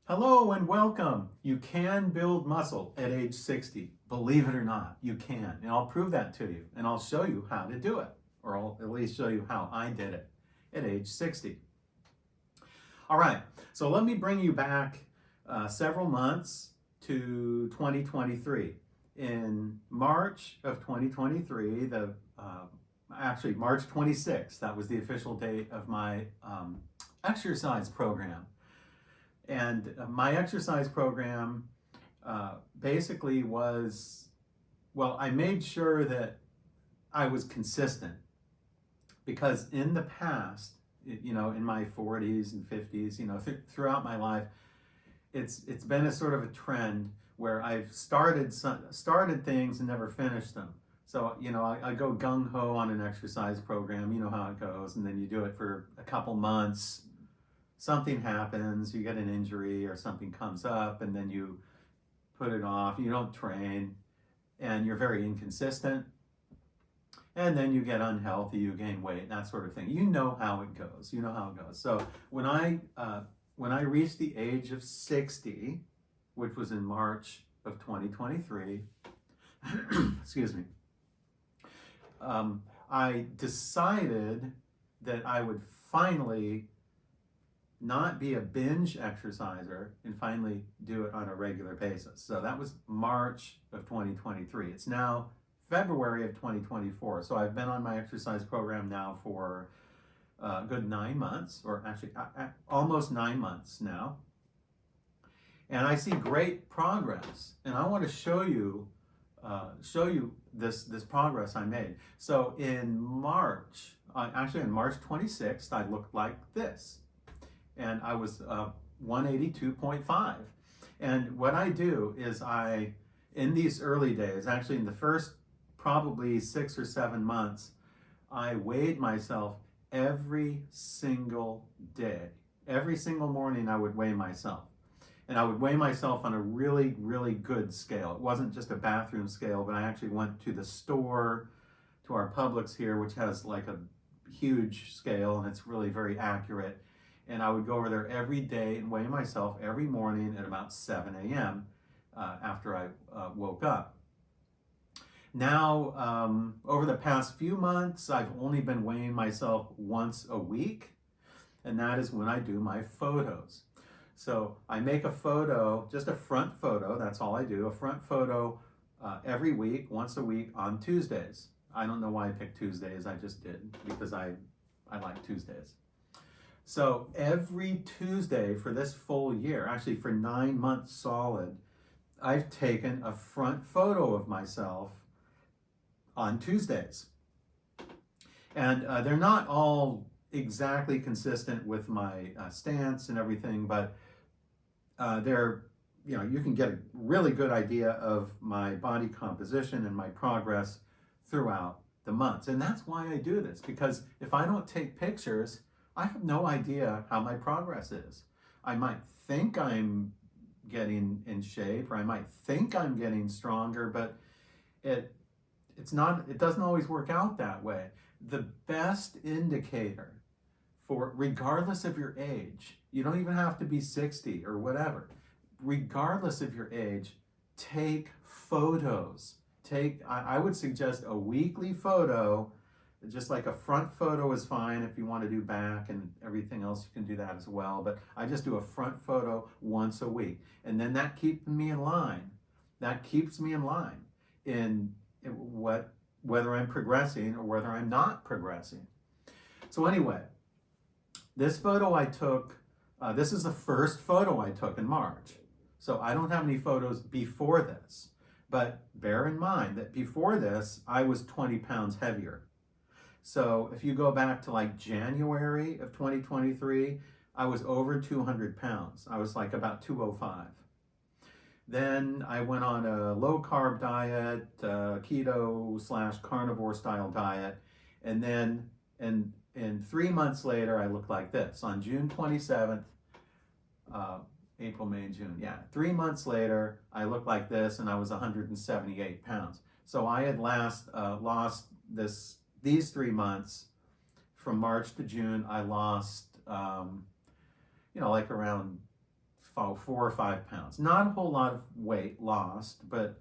Hello and welcome. You can build muscle at age 60. Believe it or not, you can. And I'll prove that to you. And I'll show you how to do it. Or I'll at least show you how I did it at age 60. All right, so let me bring you back several months to 2023. In March of 2023, actually March 26th, that was the official date of my exercise program. And my exercise program basically was, well, I made sure that I was consistent because in the past, in my 40s and 50s, throughout my life, it's been a sort of a trend where I've started things and never finished them. So, I go gung-ho on an exercise program, you know how it goes, and then you do it for a couple months. Something happens, you get an injury or something comes up, and then you put it off, you don't train, and you're very inconsistent, and then you get unhealthy, you gain weight, that sort of thing. You know how it goes. So when I reached the age of 60, which was in March of 2023, excuse me, I decided that I would finally not be a binge exerciser and finally do it on a regular basis. So that was March of 2023. It's now February of 2024. So I've been on my exercise program now for a good 9 months, or actually almost 9 months now. And I see great progress. And I want to show you this progress I made. So in March, actually on March 26th, I looked like this. And I was 182.5. And what I do is in these early days, actually in the first probably 6 or 7 months, I weighed myself every single day. Every single morning I would weigh myself. And I would weigh myself on a really, really good scale. It wasn't just a bathroom scale, but I actually went to the store, to our Publix here, which has like a huge scale, and it's really very accurate. And I would go over there every day and weigh myself every morning at about 7 a.m. After I woke up. Now, over the past few months, I've only been weighing myself once a week, and that is when I do my photos. So I make a photo, just a front photo, that's all I do, a front photo every week, once a week on Tuesdays. I don't know why I picked Tuesdays, I just did, because I like Tuesdays. So every Tuesday for this full year, actually for 9 months solid, I've taken a front photo of myself on Tuesdays. And they're not all exactly consistent with my stance and everything, but you can get a really good idea of my body composition and my progress throughout the months. And that's why I do this, because if I don't take pictures, I have no idea how my progress is. I might think I'm getting in shape, or I might think I'm getting stronger, but it doesn't always work out that way. The best indicator for, regardless of your age, you don't even have to be 60 or whatever, regardless of your age, take photos. I would suggest a weekly photo. Just like a front photo is fine. If you want to do back and everything else, you can do that as well. But I just do a front photo once a week. And then that keeps me in line. That keeps me in line in whether I'm progressing or whether I'm not progressing. So anyway, this photo I took, this is the first photo I took in March. So I don't have any photos before this. But bear in mind that before this, I was 20 pounds heavier. So if you go back to like January of 2023, I was over 200 pounds. I was like about 205. Then I went on a low carb diet, keto/carnivore style diet. And then in 3 months later, I looked like this. On June 27th, April, May, June. Yeah, 3 months later, I looked like this and I was 178 pounds. So I had lost these 3 months, from March to June, I lost, like around 4 or 5 pounds. Not a whole lot of weight lost, but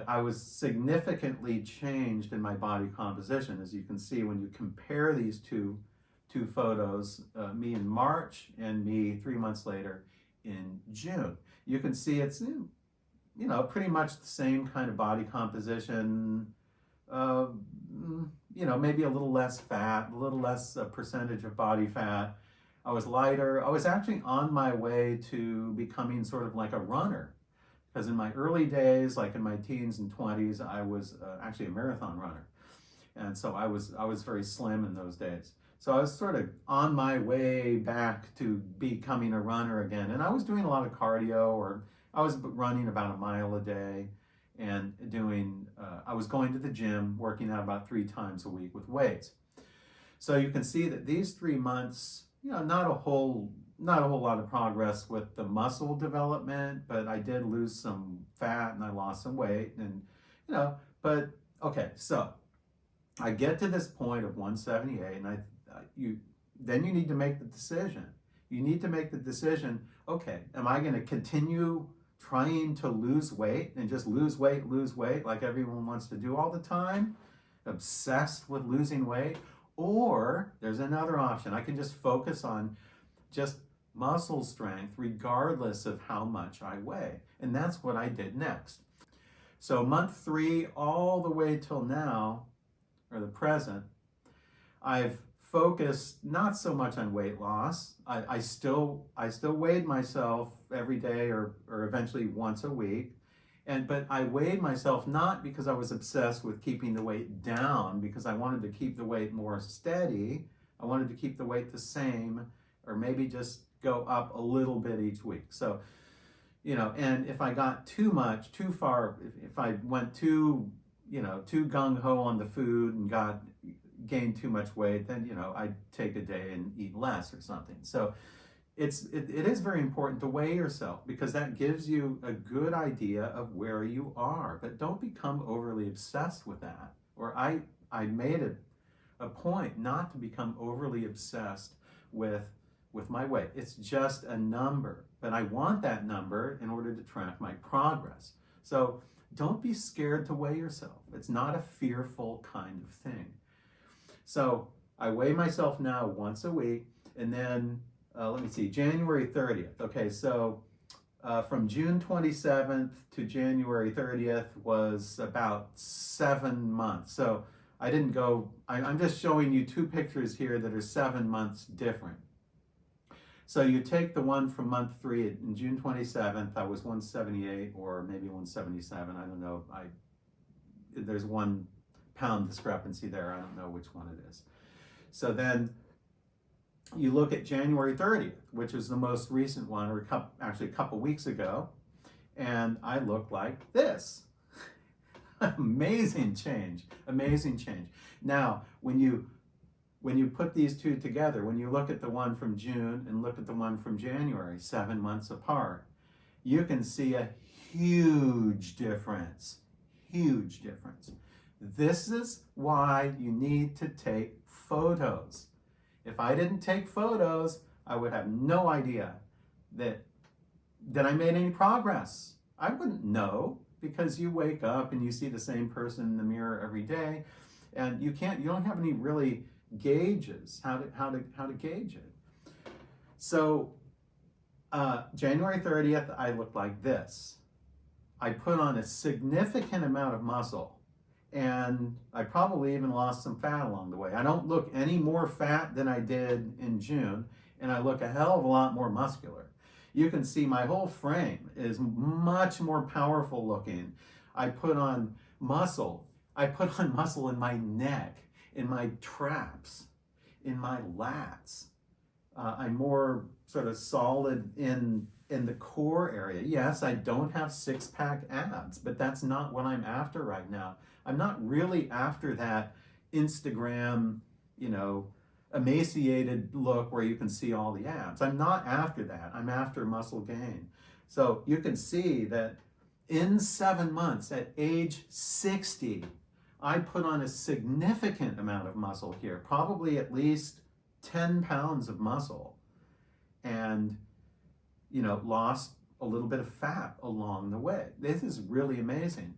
I was significantly changed in my body composition. As you can see, when you compare these two photos, me in March and me 3 months later in June, you can see it's, pretty much the same kind of body composition, maybe a little less fat, a little less percentage of body fat. I was lighter. I was actually on my way to becoming sort of like a runner. Because in my early days, like in my teens and 20s, I was actually a marathon runner. And so I was very slim in those days. So I was sort of on my way back to becoming a runner again. And I was doing a lot of cardio, or I was running about a mile a day and I was going to the gym, working out about 3 times a week with weights. So you can see that these 3 months, not a whole lot of progress with the muscle development, but I did lose some fat and I lost some weight, and but okay, so I get to this point of 178, and then you need to make the decision. You need to make the decision, okay, am I going to continue trying to lose weight and just lose weight like everyone wants to do all the time, obsessed with losing weight? Or there's another option. I can just focus on just muscle strength regardless of how much I weigh. And that's what I did next. So month 3 all the way till now, or the present, I've focused not so much on weight loss. I still weighed myself every day or eventually once a week. But I weighed myself not because I was obsessed with keeping the weight down, because I wanted to keep the weight more steady. I wanted to keep the weight the same, or maybe just go up a little bit each week. So, and if I got too far, if I went too gung-ho on the food and gained too much weight, then, I'd take a day and eat less or something. So it is very important to weigh yourself, because that gives you a good idea of where you are. But don't become overly obsessed with that. Or I made it a point not to become overly obsessed with my weight. It's just a number, but I want that number in order to track my progress. So don't be scared to weigh yourself. It's not a fearful kind of thing. So I weigh myself now once a week, and then let me see, January 30th. Okay, so from June 27th to January 30th was about 7 months. So I didn't go, I'm just showing you 2 pictures here that are 7 months different. So you take the one from month 3, in June 27th, I was 178 or maybe 177, I don't know. There's 1 pound discrepancy there, I don't know which one it is. So then you look at January 30th, which is the most recent one, or actually a couple weeks ago, and I look like this. Amazing change, amazing change. Now, when you put these 2 together, when you look at the one from June and look at the one from January, 7 months apart, you can see a huge difference, huge difference. This is why you need to take photos. If I didn't take photos, I would have no idea that I made any progress. I wouldn't know, because you wake up and you see the same person in the mirror every day, and you don't have any really gauges how to gauge it. So January 30th, I looked like this. I put on a significant amount of muscle, and I probably even lost some fat along the way. I don't look any more fat than I did in June, and I look a hell of a lot more muscular. You can see my whole frame is much more powerful looking. I put on muscle. I put on muscle in my neck, in my traps, in my lats. I'm more sort of solid in the core area. Yes, I don't have 6-pack abs, but that's not what I'm after right now. I'm not really after that Instagram, emaciated look where you can see all the abs. I'm not after that. I'm after muscle gain. So you can see that in 7 months, at age 60, I put on a significant amount of muscle here, probably at least 10 pounds of muscle. And lost a little bit of fat along the way. This is really amazing.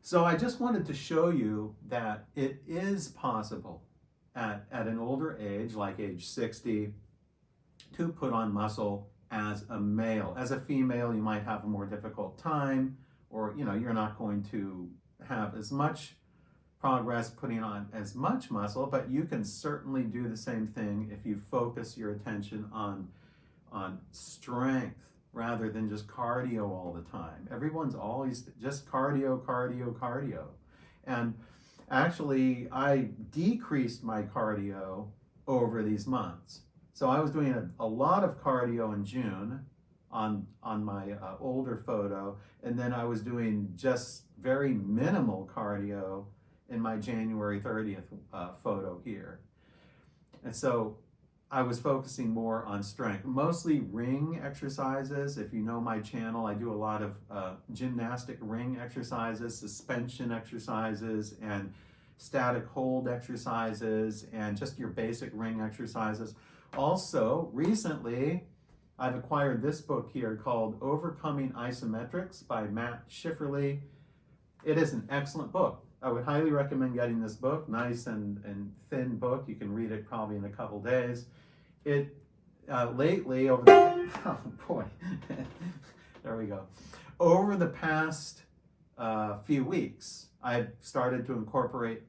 So I just wanted to show you that it is possible at an older age, like age 60, to put on muscle as a male. As a female, you might have a more difficult time, or you're not going to have as much progress putting on as much muscle, but you can certainly do the same thing if you focus your attention on strength rather than just cardio all the time. Everyone's always just cardio, cardio, cardio. And actually, I decreased my cardio over these months. So I was doing a lot of cardio in June on my older photo, and then I was doing just very minimal cardio in my January 30th photo here. And so I was focusing more on strength, mostly ring exercises. If you know my channel, I do a lot of gymnastic ring exercises, suspension exercises, and static hold exercises, and just your basic ring exercises. Also, recently, I've acquired this book here called Overcoming Isometrics by Matt Schifferly. It is an excellent book. I would highly recommend getting this book. Nice and thin book. You can read it probably in a couple days. It lately over the oh boy, there we go. Over the past few weeks, I've started to incorporate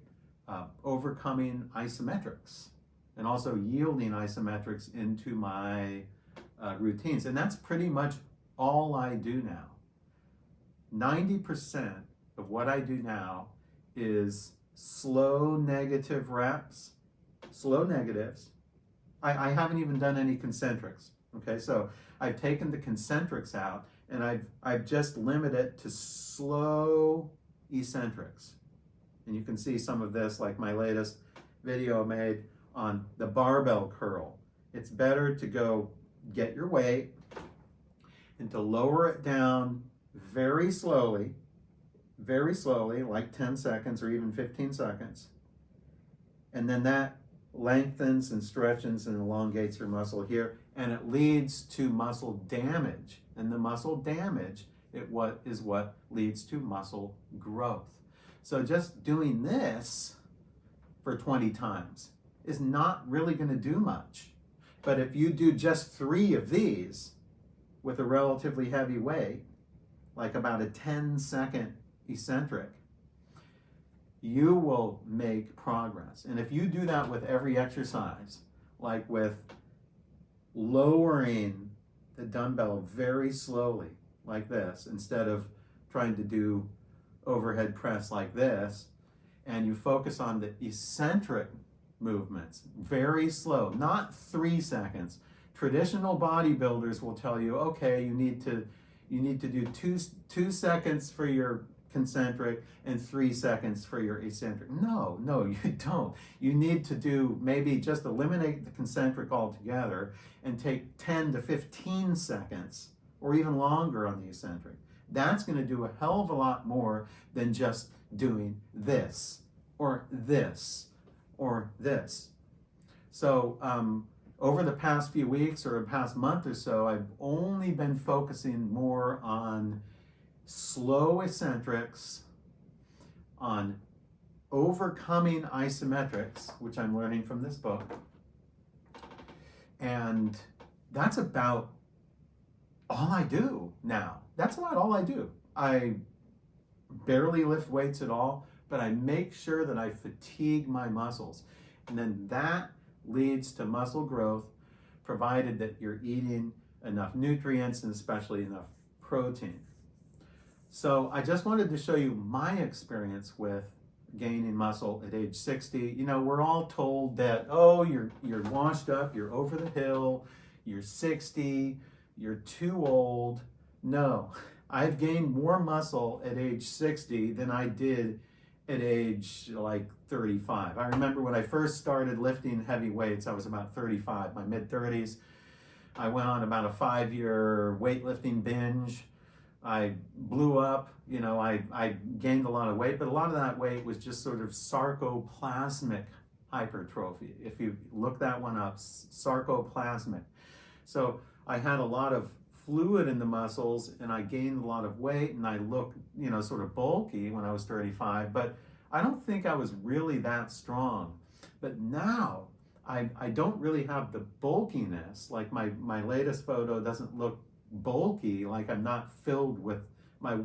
overcoming isometrics and also yielding isometrics into my routines, and that's pretty much all I do now. 90% of what I do now is slow negative reps, slow negatives. I haven't even done any concentrics. Okay, so I've taken the concentrics out and I've just limited it to slow eccentrics. And you can see some of this, like my latest video I made on the barbell curl. It's better to go get your weight and to lower it down very slowly, like 10 seconds or even 15 seconds. And then that lengthens and stretches and elongates your muscle here, and it leads to muscle damage. And the muscle damage is what leads to muscle growth. So just doing this for 20 times is not really going to do much. But if you do just 3 of these with a relatively heavy weight, like about a 10-second eccentric, you will make progress. And if you do that with every exercise, like with lowering the dumbbell very slowly, like this, instead of trying to do overhead press like this, and you focus on the eccentric movements, very slow, not 3 seconds. Traditional bodybuilders will tell you, okay, you need to do two seconds for your concentric and 3 seconds for your eccentric. No, you don't. You need to do maybe just eliminate the concentric altogether and take 10 to 15 seconds or even longer on the eccentric. That's going to do a hell of a lot more than just doing this or this or this. So over the past few weeks or the past month or so, I've only been focusing more on slow eccentrics, on overcoming isometrics, which I'm learning from this book. And that's about all I do now. That's about all I do. I barely lift weights at all, but I make sure that I fatigue my muscles. And then that leads to muscle growth, provided that you're eating enough nutrients and especially enough protein. So I just wanted to show you my experience with gaining muscle at age 60. You know, we're all told that, oh, you're washed up, you're over the hill, you're 60, you're too old. No, I've gained more muscle at age 60 than I did at age like 35. I remember when I first started lifting heavy weights, I was about 35, my mid-30s. I went on about a 5-year weightlifting binge. I blew up, you know, I gained a lot of weight, but a lot of that weight was just sort of sarcoplasmic hypertrophy. If you look that one up, sarcoplasmic. So I had a lot of fluid in the muscles and I gained a lot of weight and I looked, sort of bulky when I was 35, but I don't think I was really that strong. But now I don't really have the bulkiness. Like my latest photo doesn't look bulky, like I'm not filled with, my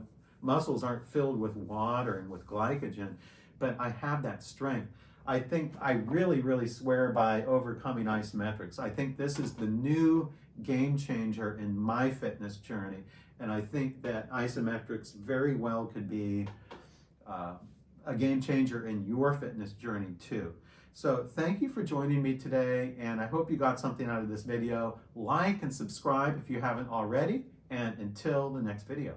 muscles aren't filled with water and with glycogen, but I have that strength. I think I really, really swear by overcoming isometrics. I think this is the new game changer in my fitness journey. And I think that isometrics very well could be a game changer in your fitness journey too. So thank you for joining me today, and I hope you got something out of this video. Like and subscribe if you haven't already, and until the next video.